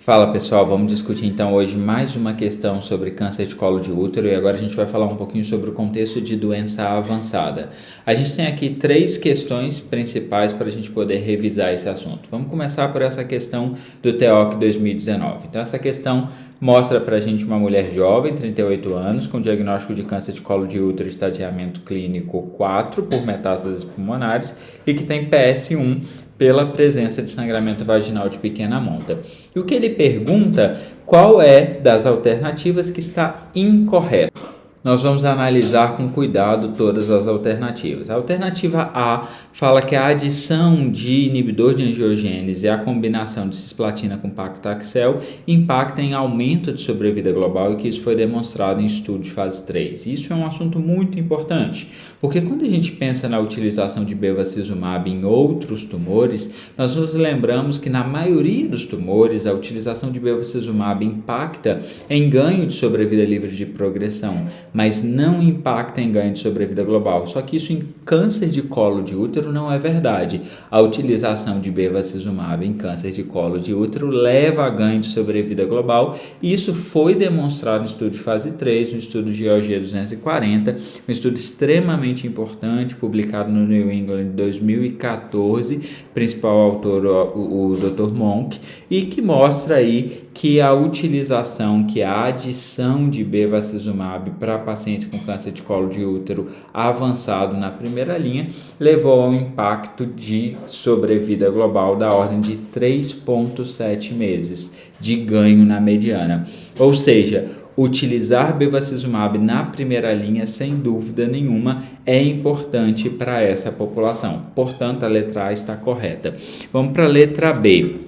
Fala pessoal, vamos discutir então hoje mais uma questão sobre câncer de colo de útero e agora a gente vai falar um pouquinho sobre o contexto de doença avançada. A gente tem aqui 3 questões principais para a gente poder revisar esse assunto. Vamos começar por essa questão do TEOC 2019. Então essa questão mostra para a gente uma mulher jovem, 38 anos, com diagnóstico de câncer de colo de útero, estadiamento clínico 4 por metástases pulmonares e que tem PS1 pela presença de sangramento vaginal de pequena monta. E o que ele pergunta, qual é das alternativas que está incorreta? Nós vamos analisar com cuidado todas as alternativas. A alternativa A fala que a adição de inibidor de angiogênese e a combinação de cisplatina com paclitaxel impacta em aumento de sobrevida global e que isso foi demonstrado em estudo de fase 3. Isso é um assunto muito importante, porque quando a gente pensa na utilização de bevacizumab em outros tumores, nós nos lembramos que na maioria dos tumores a utilização de bevacizumab impacta em ganho de sobrevida livre de progressão, mas não impacta em ganho de sobrevida global. Só que isso em câncer de colo de útero não é verdade. A utilização de bevacizumab em câncer de colo de útero leva a ganho de sobrevida global e isso foi demonstrado no estudo de fase 3, no estudo de GOG 240, um estudo extremamente importante, publicado no New England em 2014, principal autor o Dr. Monk, e que mostra aí que a utilização, que a adição de bevacizumab para pacientes com câncer de colo de útero avançado na primeira linha levou ao impacto de sobrevida global da ordem de 3,7 meses de ganho na mediana. Ou seja, utilizar bevacizumab na primeira linha, sem dúvida nenhuma, é importante para essa população. Portanto, a letra A está correta. Vamos para a letra B.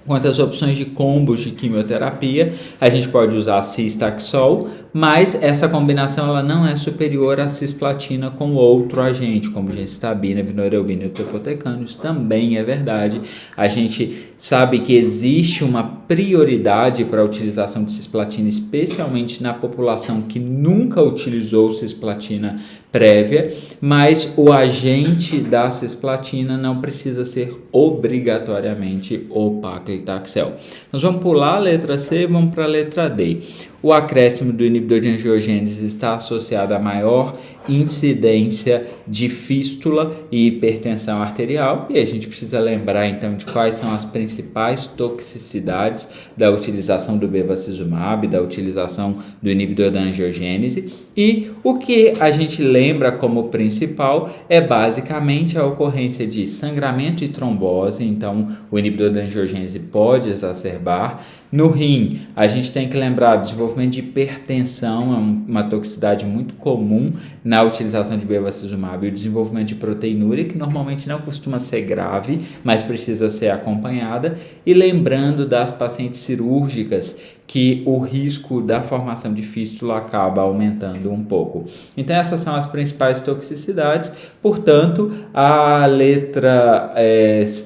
Quanto às opções de combos de quimioterapia, a gente pode usar cis-taxol, mas essa combinação ela não é superior à cisplatina com outro agente, como gemcitabina, vinorelbina e topotecan. Isso também é verdade. A gente sabe que existe uma prioridade para a utilização de cisplatina, especialmente na população que nunca utilizou cisplatina prévia, mas o agente da cisplatina não precisa ser obrigatoriamente o paclitaxel. Nós vamos pular a letra C e vamos para a letra D. O acréscimo do inibidor de angiogênese está associado a maior incidência de fístula e hipertensão arterial, e a gente precisa lembrar então de quais são as principais toxicidades da utilização do bevacizumab, da utilização do inibidor da angiogênese, e o que a gente lembra como principal é basicamente a ocorrência de sangramento e trombose. Então o inibidor da angiogênese pode exacerbar. No rim, a gente tem que lembrar do desenvolvimento de hipertensão, é uma toxicidade muito comum na utilização de bevacizumab, e o desenvolvimento de proteinúria, que normalmente não costuma ser grave, mas precisa ser acompanhada, e lembrando das pacientes cirúrgicas, que o risco da formação de fístula acaba aumentando um pouco. Então essas são as principais toxicidades, portanto a letra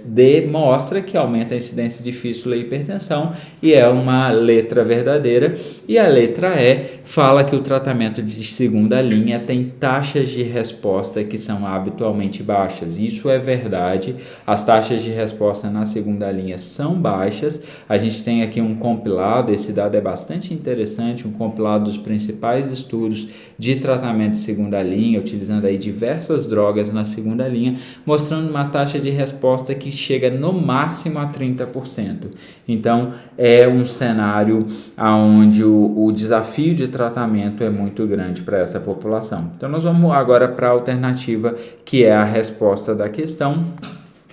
D mostra que aumenta a incidência de fístula e hipertensão e é uma letra verdadeira, e a letra E fala que o tratamento de segunda linha tem taxas de resposta que são habitualmente baixas. Isso é verdade, as taxas de resposta na segunda linha são baixas. A gente tem aqui um compilado, esse dado é bastante interessante, um compilado dos principais estudos de tratamento de segunda linha, utilizando aí diversas drogas na segunda linha, mostrando uma taxa de resposta que chega no máximo a 30%. Então, é um cenário onde o desafio de tratamento é muito grande para essa população. Então, nós vamos agora para a alternativa que é a resposta da questão,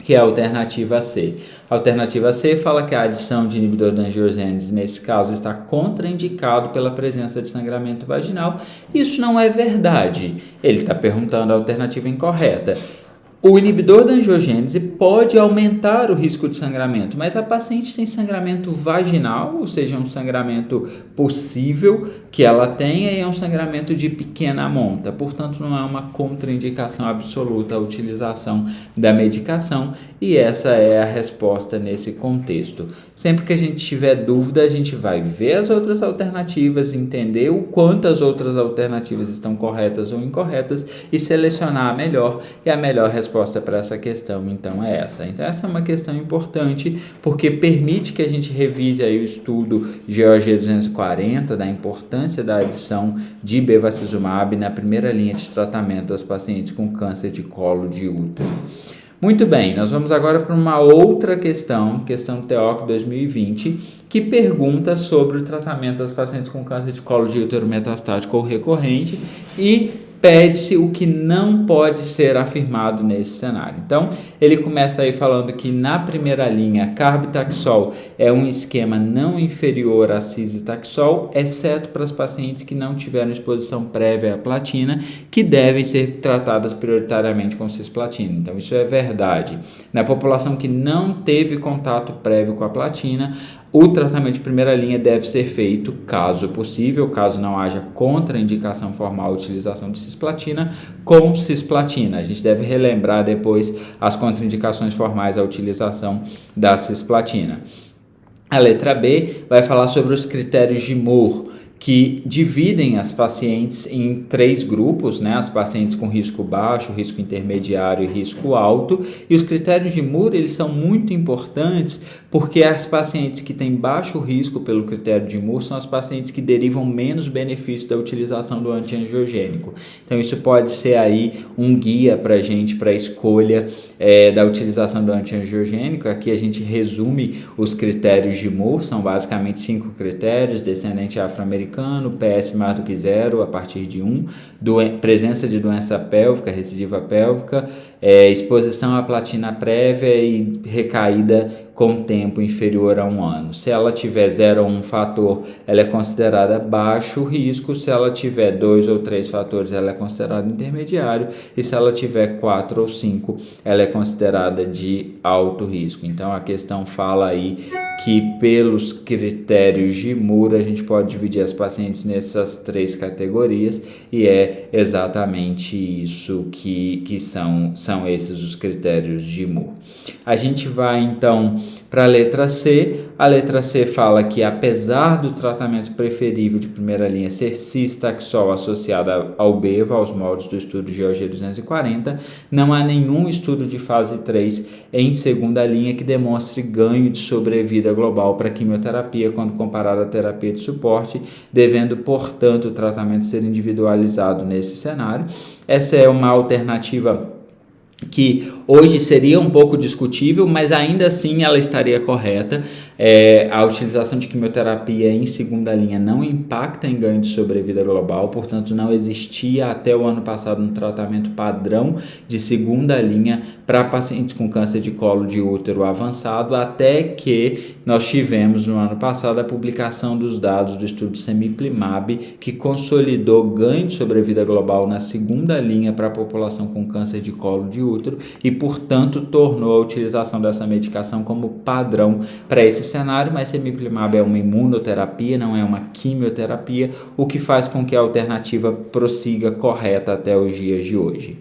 que é a alternativa C. A alternativa C fala que a adição de inibidor da angiogênese, nesse caso, está contraindicado pela presença de sangramento vaginal. Isso não é verdade. Ele está perguntando a alternativa incorreta. O inibidor da angiogênese pode aumentar o risco de sangramento, mas a paciente tem sangramento vaginal, ou seja, um sangramento possível que ela tenha, e é um sangramento de pequena monta. Portanto, não é uma contraindicação absoluta a utilização da medicação, e essa é a resposta nesse contexto. Sempre que a gente tiver dúvida, a gente vai ver as outras alternativas, entender o quanto as outras alternativas estão corretas ou incorretas e selecionar a melhor, e a melhor resposta resposta para essa questão, então, é essa. Então, essa é uma questão importante, porque permite que a gente revise aí o estudo GOG 240, da importância da adição de bevacizumab na primeira linha de tratamento das pacientes com câncer de colo de útero. Muito bem, nós vamos agora para uma outra questão TEOC 2020, que pergunta sobre o tratamento das pacientes com câncer de colo de útero metastático ou recorrente e pede-se o que não pode ser afirmado nesse cenário. Então, ele começa aí falando que na primeira linha, carbotaxol é um esquema não inferior a cisitaxol, exceto para as pacientes que não tiveram exposição prévia à platina, que devem ser tratadas prioritariamente com cisplatina. Então, isso é verdade. Na população que não teve contato prévio com a platina, o tratamento de primeira linha deve ser feito, caso possível, caso não haja contraindicação formal à utilização de cisplatina, com cisplatina. A gente deve relembrar depois as contraindicações formais à utilização da cisplatina. A letra B vai falar sobre os critérios de Moore, que dividem as pacientes em 3 grupos, né? As pacientes com risco baixo, risco intermediário e risco alto. E os critérios de Moore, eles são muito importantes porque as pacientes que têm baixo risco pelo critério de Moore são as pacientes que derivam menos benefício da utilização do antiangiogênico. Então, isso pode ser aí um guia para a gente, para a escolha da utilização do antiangiogênico. Aqui a gente resume os critérios de Moore, são basicamente 5 critérios: descendente afro-americano, PS mais do que 0 a partir de 1, presença de doença pélvica, recidiva pélvica, exposição à platina prévia e recaída com tempo inferior a 1 ano. Se ela tiver 0 ou 1 fator, ela é considerada baixo risco. Se ela tiver 2 ou 3 fatores, ela é considerada intermediário. E se ela tiver 4 ou 5, ela é considerada de alto risco. Então, a questão fala aí que pelos critérios de Moore a gente pode dividir as pacientes nessas 3 categorias, e é exatamente isso que são esses os critérios de Moore. A gente vai então para a letra C. A letra C fala que, apesar do tratamento preferível de primeira linha ser cis-taxol associado ao beva, aos moldes do estudo GOG 240, não há nenhum estudo de fase 3 em segunda linha que demonstre ganho de sobrevida global para quimioterapia quando comparado à terapia de suporte, devendo, portanto, o tratamento ser individualizado nesse cenário. Essa é uma alternativa que hoje seria um pouco discutível, mas ainda assim ela estaria correta. A utilização de quimioterapia em segunda linha não impacta em ganho de sobrevida global, portanto não existia até o ano passado um tratamento padrão de segunda linha para pacientes com câncer de colo de útero avançado, até que nós tivemos no ano passado a publicação dos dados do estudo Cemiplimab, que consolidou ganho de sobrevida global na segunda linha para a população com câncer de colo de útero e, portanto, tornou a utilização dessa medicação como padrão para esse cenário. Mas Cemiplimab é uma imunoterapia, não é uma quimioterapia, o que faz com que a alternativa prossiga correta até os dias de hoje.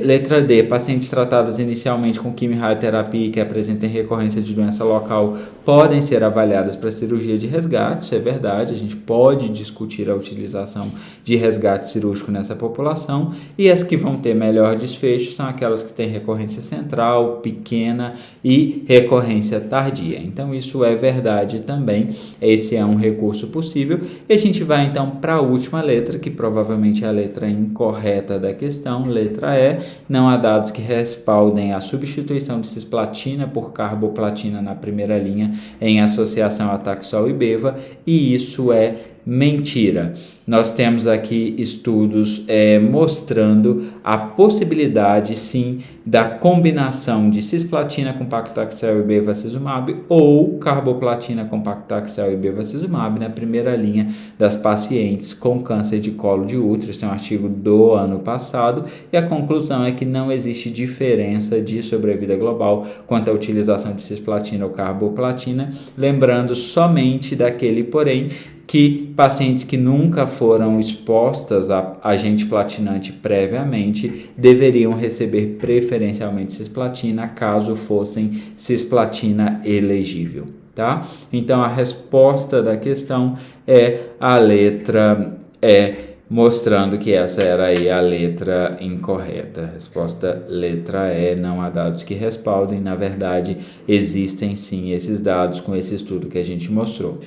Letra D, pacientes tratados inicialmente com quimio-radioterapia que apresentem recorrência de doença local podem ser avaliadas para cirurgia de resgate. Isso é verdade, a gente pode discutir a utilização de resgate cirúrgico nessa população, e as que vão ter melhor desfecho são aquelas que têm recorrência central, pequena e recorrência tardia. Então isso é verdade também, esse é um recurso possível. E a gente vai então para a última letra, que provavelmente é a letra incorreta da questão. Letra E, não há dados que respaldem a substituição de cisplatina por carboplatina na primeira linha em associação a taxol e beva, e isso é mentira. Nós temos aqui estudos mostrando a possibilidade, sim, da combinação de cisplatina com paclitaxel e bevacizumab ou carboplatina com paclitaxel e bevacizumab na primeira linha das pacientes com câncer de colo de útero. Esse é um artigo do ano passado, e a conclusão é que não existe diferença de sobrevida global quanto à utilização de cisplatina ou carboplatina, lembrando somente daquele porém que pacientes que nunca foram expostas a agente platinante previamente deveriam receber preferencialmente cisplatina caso fossem cisplatina elegível, tá? Então a resposta da questão é a letra E, mostrando que essa era aí a letra incorreta. Resposta letra E, não há dados que respaldem. Na verdade, existem sim esses dados com esse estudo que a gente mostrou.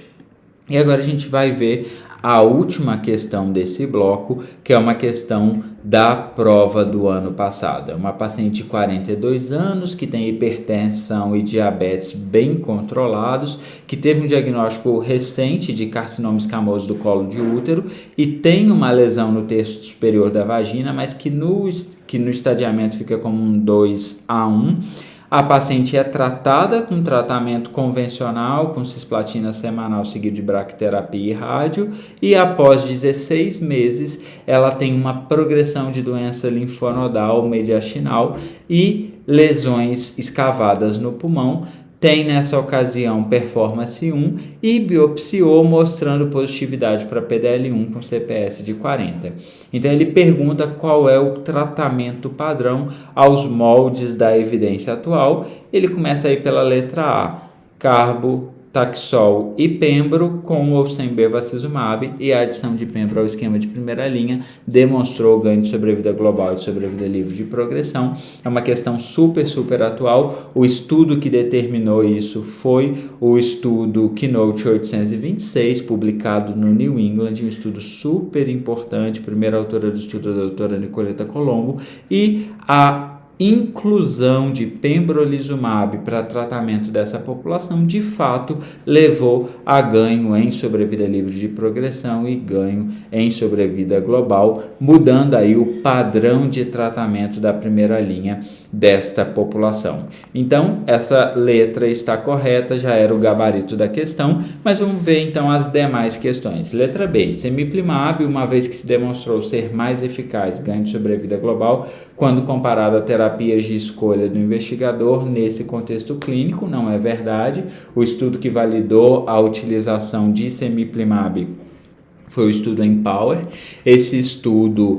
E agora a gente vai ver a última questão desse bloco, que é uma questão da prova do ano passado. É uma paciente de 42 anos que tem hipertensão e diabetes bem controlados, que teve um diagnóstico recente de carcinoma escamoso do colo de útero e tem uma lesão no terço superior da vagina, mas que no estadiamento fica como um 2A1. A paciente é tratada com tratamento convencional, com cisplatina semanal seguido de braquiterapia e rádio, e após 16 meses ela tem uma progressão de doença linfonodal mediastinal e lesões escavadas no pulmão. Tem nessa ocasião performance 1 e biopsiou mostrando positividade para PDL1 com CPS de 40. Então ele pergunta qual é o tratamento padrão aos moldes da evidência atual. Ele começa aí pela letra A, carbo, Taxol e Pembro com ou sem bevacizumab, e a adição de Pembro ao esquema de primeira linha demonstrou ganho de sobrevida global e de sobrevida livre de progressão. É uma questão super atual. O estudo que determinou isso foi o estudo Keynote 826, publicado no New England, um estudo super importante. Primeira autora do estudo, a doutora Nicoleta Colombo, e a inclusão de pembrolizumab para tratamento dessa população, de fato, levou a ganho em sobrevida livre de progressão e ganho em sobrevida global, mudando aí o padrão de tratamento da primeira linha desta população. Então, essa letra está correta, já era o gabarito da questão, mas vamos ver então as demais questões. Letra B, semiplimab, uma vez que se demonstrou ser mais eficaz, ganho de sobrevida global, quando comparado à terapias de escolha do investigador nesse contexto clínico, não é verdade. O estudo que validou a utilização de semiplimab foi o estudo Empower. Esse estudo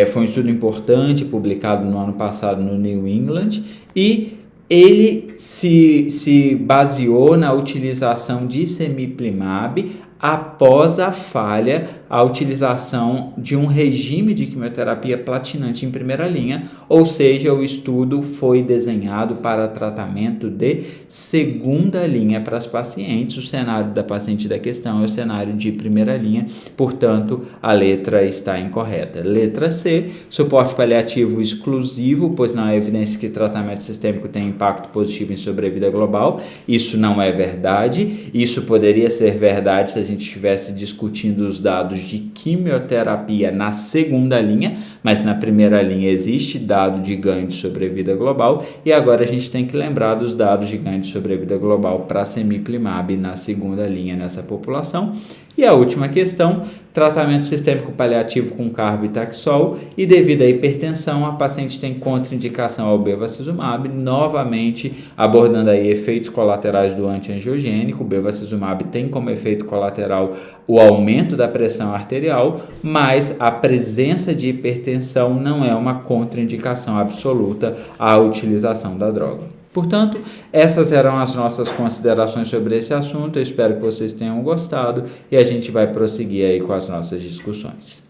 foi um estudo importante, publicado no ano passado no New England, e ele se baseou na utilização de semiplimab após a falha, a utilização de um regime de quimioterapia platinante em primeira linha, ou seja, o estudo foi desenhado para tratamento de segunda linha para as pacientes. O cenário da paciente da questão é o cenário de primeira linha, portanto, a letra está incorreta. Letra C, suporte paliativo exclusivo, pois não há evidência que tratamento sistêmico tem impacto positivo em sobrevida global. Isso não é verdade, isso poderia ser verdade se a gente estivesse discutindo os dados de quimioterapia na segunda linha, mas na primeira linha existe dado de ganho de sobrevida global, e agora a gente tem que lembrar dos dados de ganho de sobrevida global para semiplimab na segunda linha nessa população. E a última questão, tratamento sistêmico paliativo com carbo e taxol, e devido à hipertensão, a paciente tem contraindicação ao bevacizumab, novamente abordando aí efeitos colaterais do antiangiogênico. O bevacizumab tem como efeito colateral o aumento da pressão arterial, mas a presença de hipertensão não é uma contraindicação absoluta à utilização da droga. Portanto, essas eram as nossas considerações sobre esse assunto. Eu espero que vocês tenham gostado e a gente vai prosseguir aí com as nossas discussões.